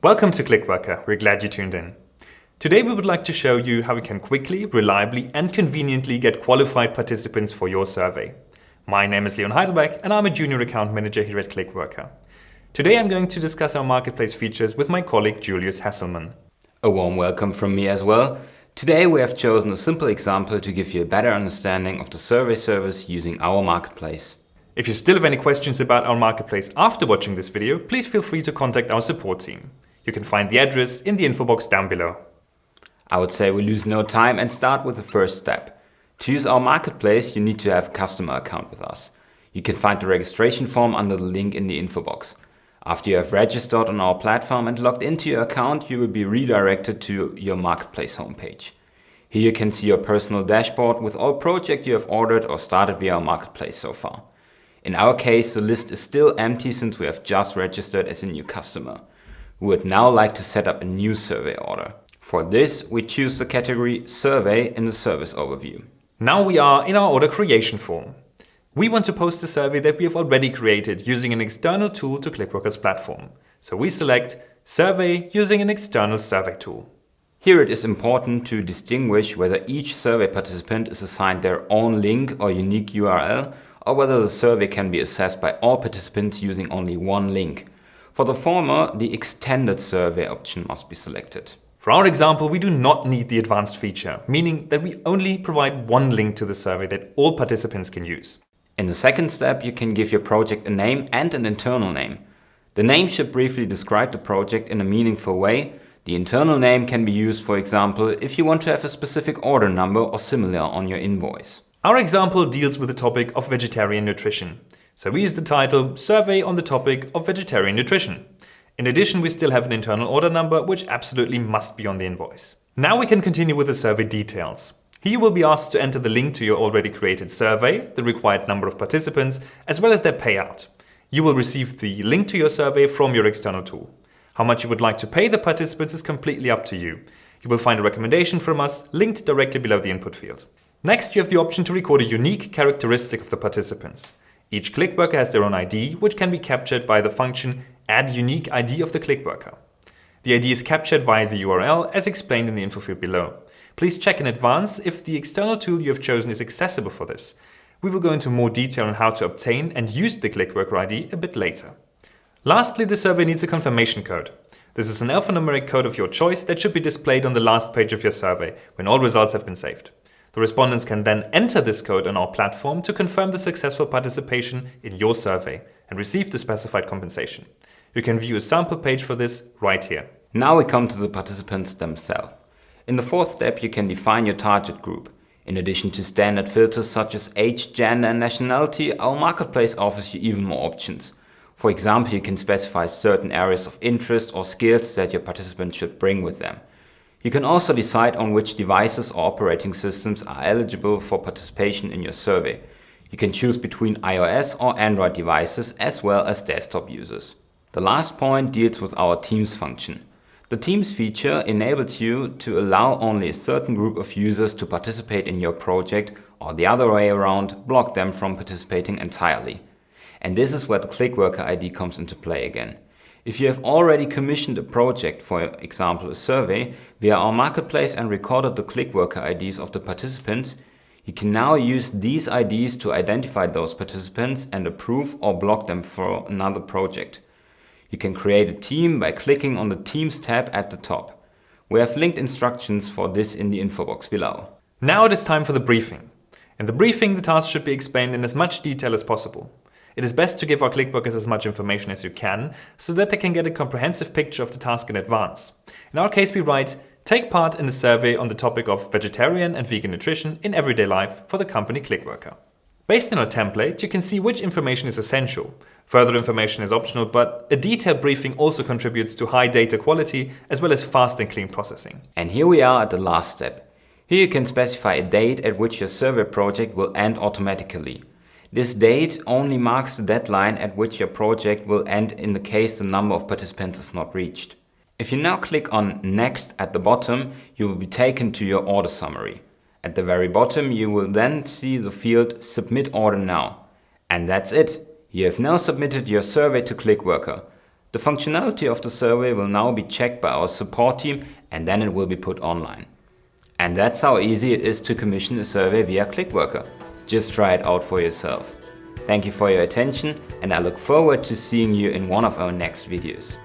Welcome to clickworker, we're glad you tuned in. Today we would like to show you how we can quickly, reliably and conveniently get qualified participants for your survey. My name is Leon Heidelbach and I'm a junior account manager here at clickworker. Today I'm going to discuss our marketplace features with my colleague Julius Hasselmann. A warm welcome from me as well. Today we have chosen a simple example to give you a better understanding of the survey service using our marketplace. If you still have any questions about our marketplace after watching this video, please feel free to contact our support team. You can find the address in the info box down below. I would say we lose no time and start with the first step. To use our marketplace, you need to have a customer account with us. You can find the registration form under the link in the info box. After you have registered on our platform and logged into your account, you will be redirected to your marketplace homepage. Here you can see your personal dashboard with all projects you have ordered or started via our marketplace so far. In our case, the list is still empty since we have just registered as a new customer. We would now like to set up a new survey order. For this, we choose the category Survey in the Service Overview. Now we are in our order creation form. We want to post a survey that we have already created using an external tool to clickworker's platform. So we select Survey using an external survey tool. Here it is important to distinguish whether each survey participant is assigned their own link or unique URL, or whether the survey can be accessed by all participants using only one link. For the former, the extended survey option must be selected. For our example, we do not need the advanced feature, meaning that we only provide one link to the survey that all participants can use. In the second step, you can give your project a name and an internal name. The name should briefly describe the project in a meaningful way. The internal name can be used, for example, if you want to have a specific order number or similar on your invoice. Our example deals with the topic of vegetarian nutrition. So we use the title Survey on the topic of vegetarian nutrition. In addition, we still have an internal order number, which absolutely must be on the invoice. Now we can continue with the survey details. Here you will be asked to enter the link to your already created survey, the required number of participants, as well as their payout. You will receive the link to your survey from your external tool. How much you would like to pay the participants is completely up to you. You will find a recommendation from us linked directly below the input field. Next, you have the option to record a unique characteristic of the participants. Each clickworker has their own ID, which can be captured via the function Add Unique ID of the clickworker. The ID is captured via the URL as explained in the info field below. Please check in advance if the external tool you have chosen is accessible for this. We will go into more detail on how to obtain and use the clickworker ID a bit later. Lastly, the survey needs a confirmation code. This is an alphanumeric code of your choice that should be displayed on the last page of your survey when all results have been saved. The respondents can then enter this code on our platform to confirm the successful participation in your survey and receive the specified compensation. You can view a sample page for this right here. Now we come to the participants themselves. In the fourth step, you can define your target group. In addition to standard filters such as age, gender and nationality, our marketplace offers you even more options. For example, you can specify certain areas of interest or skills that your participants should bring with them. You can also decide on which devices or operating systems are eligible for participation in your survey. You can choose between iOS or Android devices as well as desktop users. The last point deals with our Teams function. The Teams feature enables you to allow only a certain group of users to participate in your project, or the other way around, block them from participating entirely. And this is where the clickworker ID comes into play again. If you have already commissioned a project, for example a survey, via our marketplace and recorded the clickworker IDs of the participants, you can now use these IDs to identify those participants and approve or block them for another project. You can create a team by clicking on the Teams tab at the top. We have linked instructions for this in the info box below. Now it is time for the briefing. In the briefing, the task should be explained in as much detail as possible. It is best to give our clickworkers as much information as you can, so that they can get a comprehensive picture of the task in advance. In our case, we write, take part in a survey on the topic of vegetarian and vegan nutrition in everyday life for the company clickworker. Based on our template, you can see which information is essential. Further information is optional, but a detailed briefing also contributes to high data quality as well as fast and clean processing. And here we are at the last step. Here you can specify a date at which your survey project will end automatically. This date only marks the deadline at which your project will end in the case the number of participants is not reached. If you now click on Next at the bottom, you will be taken to your order summary. At the very bottom, you will then see the field Submit Order Now. And that's it. You have now submitted your survey to clickworker. The The functionality of the survey will now be checked by our support team and then it will be put online. And that's how easy it is to commission a survey via clickworker. Just try it out for yourself. Thank you for your attention and I look forward to seeing you in one of our next videos.